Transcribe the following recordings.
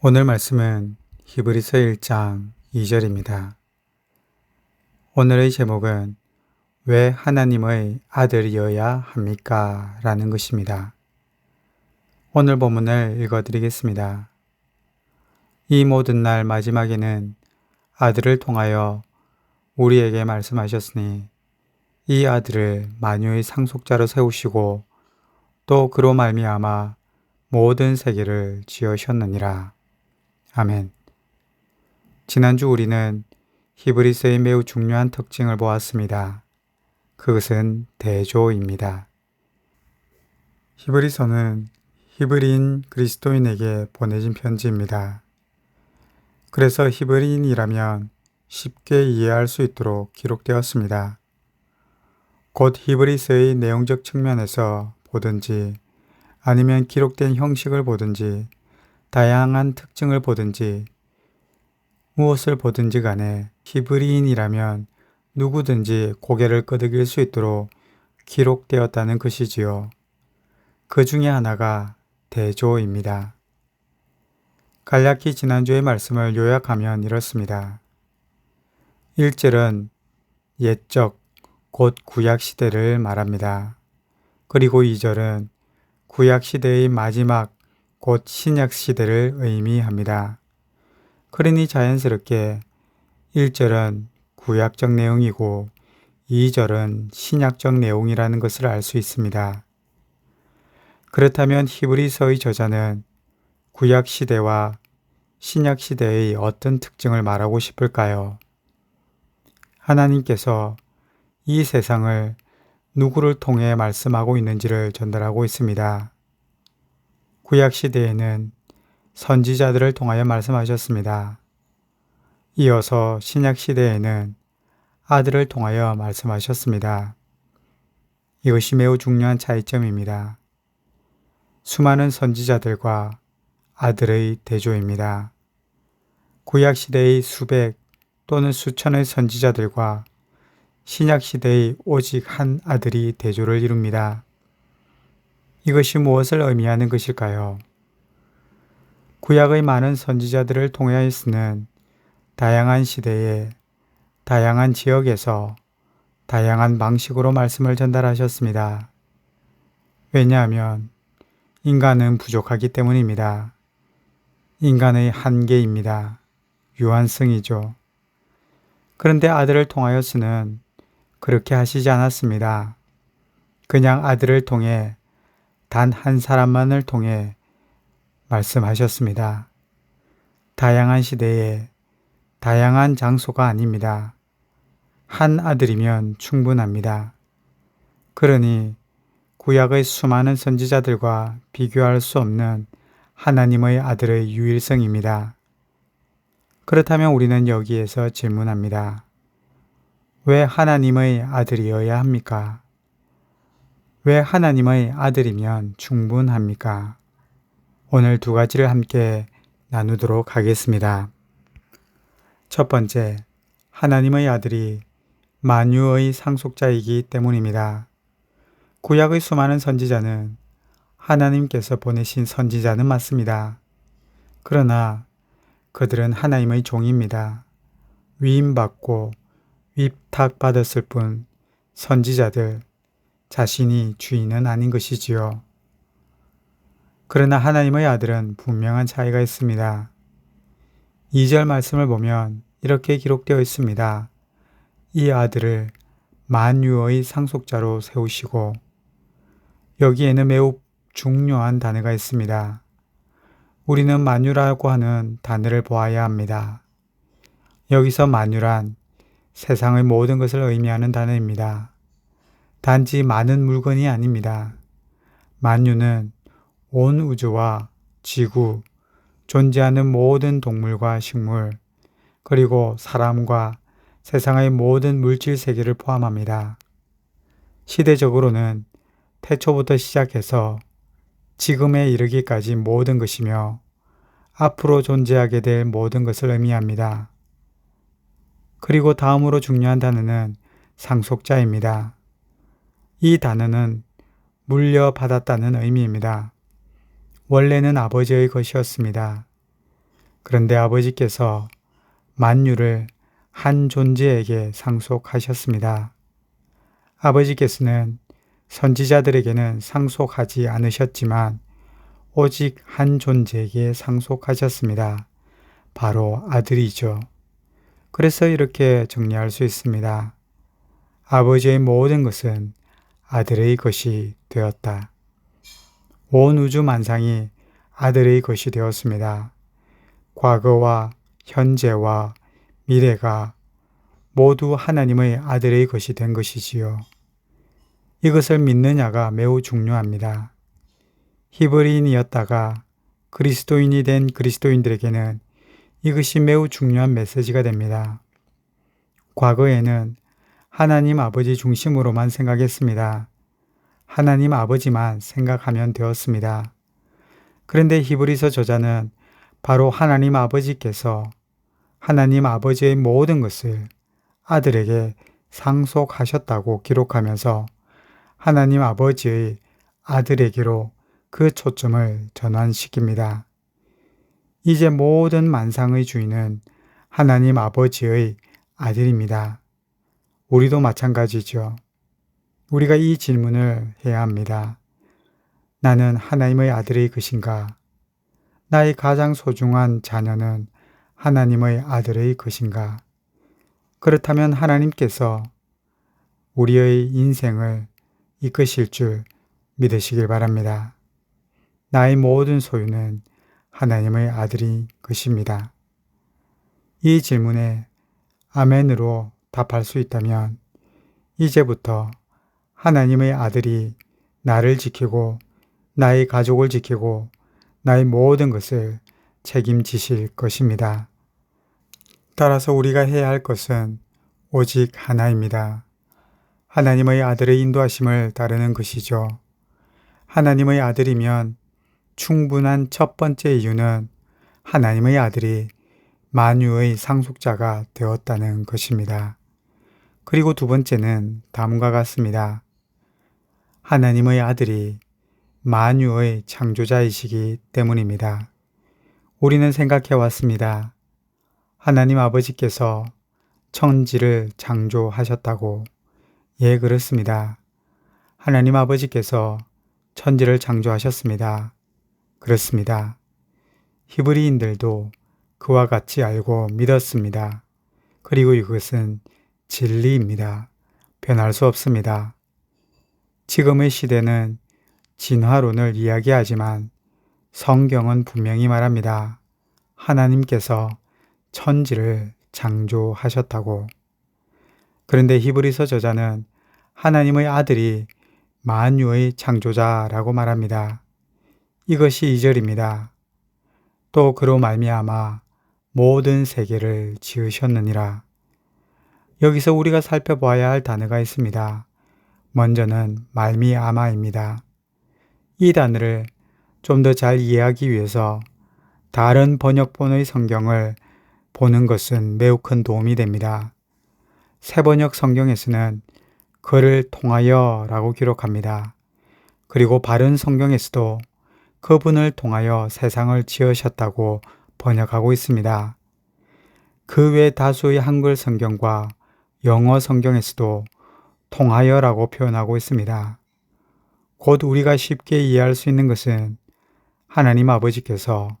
오늘 말씀은 히브리서 1장 2절입니다. 오늘의 제목은 왜 하나님의 아들이어야 합니까? 라는 것입니다. 오늘 본문을 읽어드리겠습니다. 이 모든 날 마지막에는 아들을 통하여 우리에게 말씀하셨으니 이 아들을 만유의 상속자로 세우시고 또 그로 말미암아 모든 세계를 지으셨느니라. 아멘. 지난주 우리는 히브리서의 매우 중요한 특징을 보았습니다. 그것은 대조입니다. 히브리서는 히브리인 그리스도인에게 보내진 편지입니다. 그래서 히브리인이라면 쉽게 이해할 수 있도록 기록되었습니다. 곧 히브리서의 내용적 측면에서 보든지 아니면 기록된 형식을 보든지 다양한 특징을 보든지 무엇을 보든지 간에 히브리인이라면 누구든지 고개를 끄덕일 수 있도록 기록되었다는 것이지요. 그 중에 하나가 대조입니다. 간략히 지난주의 말씀을 요약하면 이렇습니다. 1절은 옛적 곧 구약시대를 말합니다. 그리고 2절은 구약시대의 마지막 곧 신약시대를 의미합니다. 그러니 자연스럽게 1절은 구약적 내용이고 2절은 신약적 내용이라는 것을 알 수 있습니다. 그렇다면 히브리서의 저자는 구약시대와 신약시대의 어떤 특징을 말하고 싶을까요? 하나님께서 이 세상을 누구를 통해 말씀하고 있는지를 전달하고 있습니다. 구약시대에는 선지자들을 통하여 말씀하셨습니다. 이어서 신약시대에는 아들을 통하여 말씀하셨습니다. 이것이 매우 중요한 차이점입니다. 수많은 선지자들과 아들의 대조입니다. 구약시대의 수백 또는 수천의 선지자들과 신약시대의 오직 한 아들이 대조를 이룹니다. 이것이 무엇을 의미하는 것일까요? 구약의 많은 선지자들을 통하여서는 다양한 시대에 다양한 지역에서 다양한 방식으로 말씀을 전달하셨습니다. 왜냐하면 인간은 부족하기 때문입니다. 인간의 한계입니다. 유한성이죠. 그런데 아들을 통하여서는 그렇게 하시지 않았습니다. 그냥 아들을 통해 단 한 사람만을 통해 말씀하셨습니다. 다양한 시대에 다양한 장소가 아닙니다. 한 아들이면 충분합니다. 그러니 구약의 수많은 선지자들과 비교할 수 없는 하나님의 아들의 유일성입니다. 그렇다면 우리는 여기에서 질문합니다. 왜 하나님의 아들이어야 합니까? 왜 하나님의 아들이면 충분합니까? 오늘 두 가지를 함께 나누도록 하겠습니다. 첫 번째, 하나님의 아들이 만유의 상속자이기 때문입니다. 구약의 수많은 선지자는 하나님께서 보내신 선지자는 맞습니다. 그러나 그들은 하나님의 종입니다. 위임받고 위탁받았을 뿐 선지자들 자신이 주인은 아닌 것이지요. 그러나 하나님의 아들은 분명한 차이가 있습니다. 2절 말씀을 보면 이렇게 기록되어 있습니다. 이 아들을 만유의 상속자로 세우시고, 여기에는 매우 중요한 단어가 있습니다. 우리는 만유라고 하는 단어를 보아야 합니다. 여기서 만유란 세상의 모든 것을 의미하는 단어입니다. 단지 많은 물건이 아닙니다. 만유는 온 우주와 지구, 존재하는 모든 동물과 식물, 그리고 사람과 세상의 모든 물질 세계를 포함합니다. 시대적으로는 태초부터 시작해서 지금에 이르기까지 모든 것이며 앞으로 존재하게 될 모든 것을 의미합니다. 그리고 다음으로 중요한 단어는 상속자입니다. 이 단어는 물려받았다는 의미입니다. 원래는 아버지의 것이었습니다. 그런데 아버지께서 만유를 한 존재에게 상속하셨습니다. 아버지께서는 선지자들에게는 상속하지 않으셨지만 오직 한 존재에게 상속하셨습니다. 바로 아들이죠. 그래서 이렇게 정리할 수 있습니다. 아버지의 모든 것은 아들의 것이 되었다. 온 우주 만상이 아들의 것이 되었습니다. 과거와 현재와 미래가 모두 하나님의 아들의 것이 된 것이지요. 이것을 믿느냐가 매우 중요합니다. 히브리인이었다가 그리스도인이 된 그리스도인들에게는 이것이 매우 중요한 메시지가 됩니다. 과거에는 하나님 아버지 중심으로만 생각했습니다. 하나님 아버지만 생각하면 되었습니다. 그런데 히브리서 저자는 바로 하나님 아버지께서 하나님 아버지의 모든 것을 아들에게 상속하셨다고 기록하면서 하나님 아버지의 아들에게로 그 초점을 전환시킵니다. 이제 모든 만상의 주인은 하나님 아버지의 아들입니다. 우리도 마찬가지죠. 우리가 이 질문을 해야 합니다. 나는 하나님의 아들의 것인가? 나의 가장 소중한 자녀는 하나님의 아들의 것인가? 그렇다면 하나님께서 우리의 인생을 이끄실 줄 믿으시길 바랍니다. 나의 모든 소유는 하나님의 아들이 것입니다. 이 질문에 아멘으로 답할 수 있다면 이제부터 하나님의 아들이 나를 지키고 나의 가족을 지키고 나의 모든 것을 책임지실 것입니다. 따라서 우리가 해야 할 것은 오직 하나입니다. 하나님의 아들의 인도하심을 따르는 것이죠. 하나님의 아들이면 충분한 첫 번째 이유는 하나님의 아들이 만유의 상속자가 되었다는 것입니다. 그리고 두 번째는 다음과 같습니다. 하나님의 아들이 만유의 창조자이시기 때문입니다. 우리는 생각해 왔습니다. 하나님 아버지께서 천지를 창조하셨다고. 예, 그렇습니다. 하나님 아버지께서 천지를 창조하셨습니다. 그렇습니다. 히브리인들도 그와 같이 알고 믿었습니다. 그리고 이것은 진리입니다. 변할 수 없습니다. 지금의 시대는 진화론을 이야기하지만 성경은 분명히 말합니다. 하나님께서 천지를 창조하셨다고. 그런데 히브리서 저자는 하나님의 아들이 만유의 창조자라고 말합니다. 이것이 2절입니다. 또 그로 말미암아 모든 세계를 지으셨느니라. 여기서 우리가 살펴봐야 할 단어가 있습니다. 먼저는 말미암아입니다. 이 단어를 좀 더 잘 이해하기 위해서 다른 번역본의 성경을 보는 것은 매우 큰 도움이 됩니다. 새번역 성경에서는 그를 통하여 라고 기록합니다. 그리고 바른 성경에서도 그분을 통하여 세상을 지으셨다고 번역하고 있습니다. 그 외 다수의 한글 성경과 영어 성경에서도 통하여라고 표현하고 있습니다. 곧 우리가 쉽게 이해할 수 있는 것은 하나님 아버지께서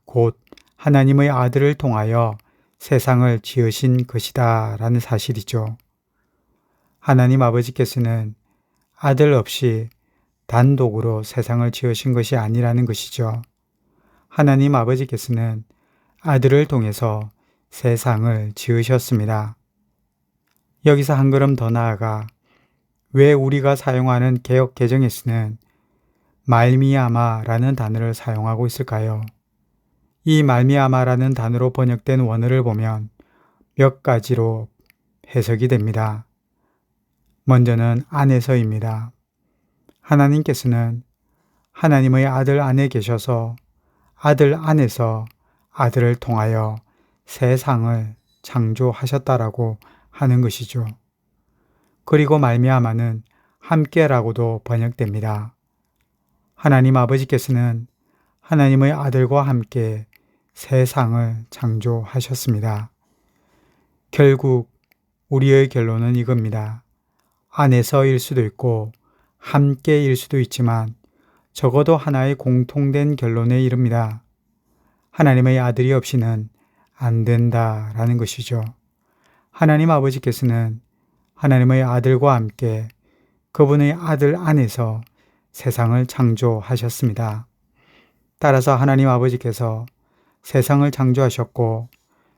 곧 하나님의 아들을 통하여 세상을 지으신 것이다 라는 사실이죠. 하나님 아버지께서는 아들 없이 단독으로 세상을 지으신 것이 아니라는 것이죠. 하나님 아버지께서는 아들을 통해서 세상을 지으셨습니다. 여기서 한 걸음 더 나아가 왜 우리가 사용하는 개역 개정에서는 말미암아라는 단어를 사용하고 있을까요? 이 말미암아라는 단어로 번역된 원어를 보면 몇 가지로 해석이 됩니다. 먼저는 안에서입니다. 하나님께서는 하나님의 아들 안에 계셔서 아들 안에서 아들을 통하여 세상을 창조하셨다라고 하는 것이죠. 그리고 말미암아는 함께라고도 번역됩니다. 하나님 아버지께서는 하나님의 아들과 함께 세상을 창조하셨습니다. 결국 우리의 결론은 이겁니다. 안에서일 수도 있고 함께일 수도 있지만 적어도 하나의 공통된 결론에 이릅니다. 하나님의 아들이 없이는 안 된다라는 것이죠. 하나님 아버지께서는 하나님의 아들과 함께 그분의 아들 안에서 세상을 창조하셨습니다. 따라서 하나님 아버지께서 세상을 창조하셨고,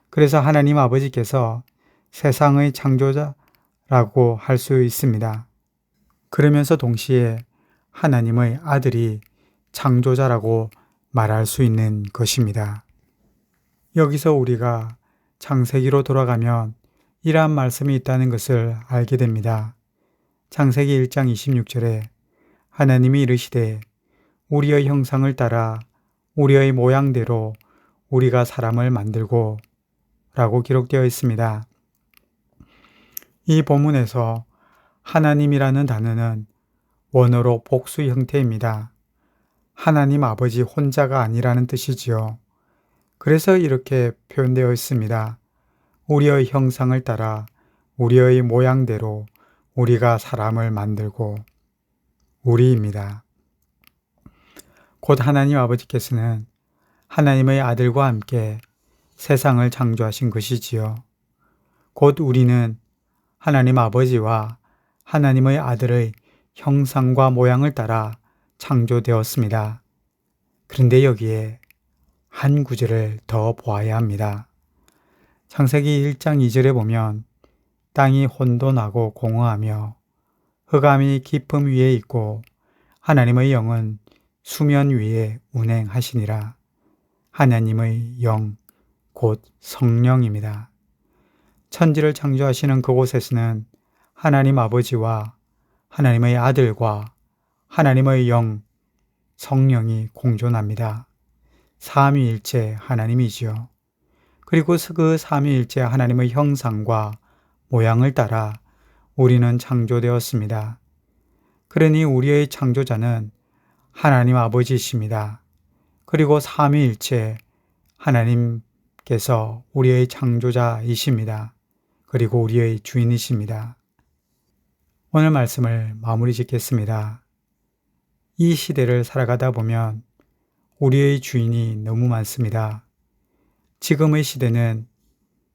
그래서 하나님 아버지께서 세상의 창조자라고 할 수 있습니다. 그러면서 동시에 하나님의 아들이 창조자라고 말할 수 있는 것입니다. 여기서 우리가 창세기로 돌아가면 이러한 말씀이 있다는 것을 알게 됩니다. 창세기 1장 26절에 하나님이 이르시되 우리의 형상을 따라 우리의 모양대로 우리가 사람을 만들고 라고 기록되어 있습니다. 이 본문에서 하나님이라는 단어는 원어로 복수 형태입니다. 하나님 아버지 혼자가 아니라는 뜻이지요. 그래서 이렇게 표현되어 있습니다. 우리의 형상을 따라 우리의 모양대로 우리가 사람을 만들고, 우리입니다. 곧 하나님 아버지께서는 하나님의 아들과 함께 세상을 창조하신 것이지요. 곧 우리는 하나님 아버지와 하나님의 아들의 형상과 모양을 따라 창조되었습니다. 그런데 여기에 한 구절을 더 보아야 합니다. 창세기 1장 2절에 보면 땅이 혼돈하고 공허하며 흑암이 깊음 위에 있고 하나님의 영은 수면 위에 운행하시니라. 하나님의 영, 곧 성령입니다. 천지를 창조하시는 그곳에서는 하나님 아버지와 하나님의 아들과 하나님의 영, 성령이 공존합니다. 삼위일체 하나님이지요. 그리고 그 삼위일체 하나님의 형상과 모양을 따라 우리는 창조되었습니다. 그러니 우리의 창조자는 하나님 아버지이십니다. 그리고 삼위일체 하나님께서 우리의 창조자이십니다. 그리고 우리의 주인이십니다. 오늘 말씀을 마무리 짓겠습니다. 이 시대를 살아가다 보면 우리의 주인이 너무 많습니다. 지금의 시대는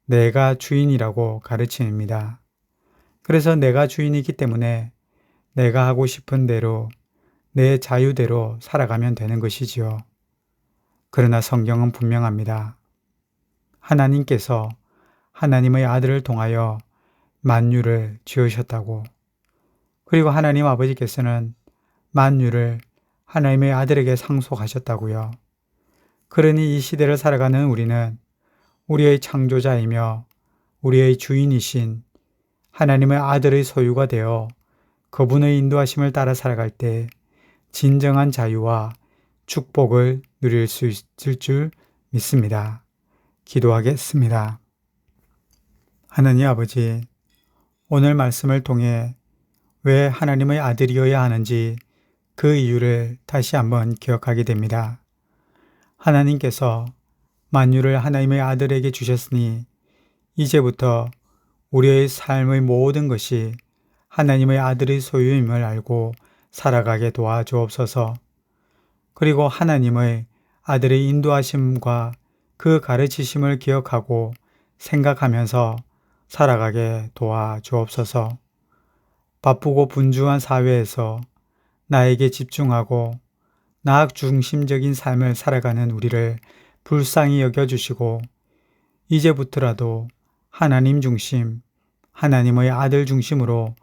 내가 주인이라고 가르칩니다. 그래서 내가 주인이기 때문에 내가 하고 싶은 대로 내 자유대로 살아가면 되는 것이지요. 그러나 성경은 분명합니다. 하나님께서 하나님의 아들을 통하여 만유를 지으셨다고, 그리고 하나님 아버지께서는 만유를 하나님의 아들에게 상속하셨다고요. 그러니 이 시대를 살아가는 우리는 우리의 창조자이며 우리의 주인이신 하나님의 아들의 소유가 되어 그분의 인도하심을 따라 살아갈 때 진정한 자유와 축복을 누릴 수 있을 줄 믿습니다. 기도하겠습니다. 하나님 아버지, 오늘 말씀을 통해 왜 하나님의 아들이어야 하는지 그 이유를 다시 한번 기억하게 됩니다. 하나님께서 만유를 하나님의 아들에게 주셨으니 이제부터 우리의 삶의 모든 것이 하나님의 아들의 소유임을 알고 살아가게 도와주옵소서. 그리고 하나님의 아들의 인도하심과 그 가르치심을 기억하고 생각하면서 살아가게 도와주옵소서. 바쁘고 분주한 사회에서 나에게 집중하고 나 중심적인 삶을 살아가는 우리를 불쌍히 여겨주시고 이제부터라도 하나님 중심, 하나님의 아들 중심으로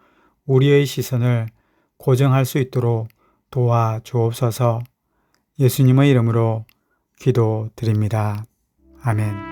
우리의 시선을 고정할 수 있도록 도와주옵소서. 예수님의 이름으로 기도드립니다. 아멘.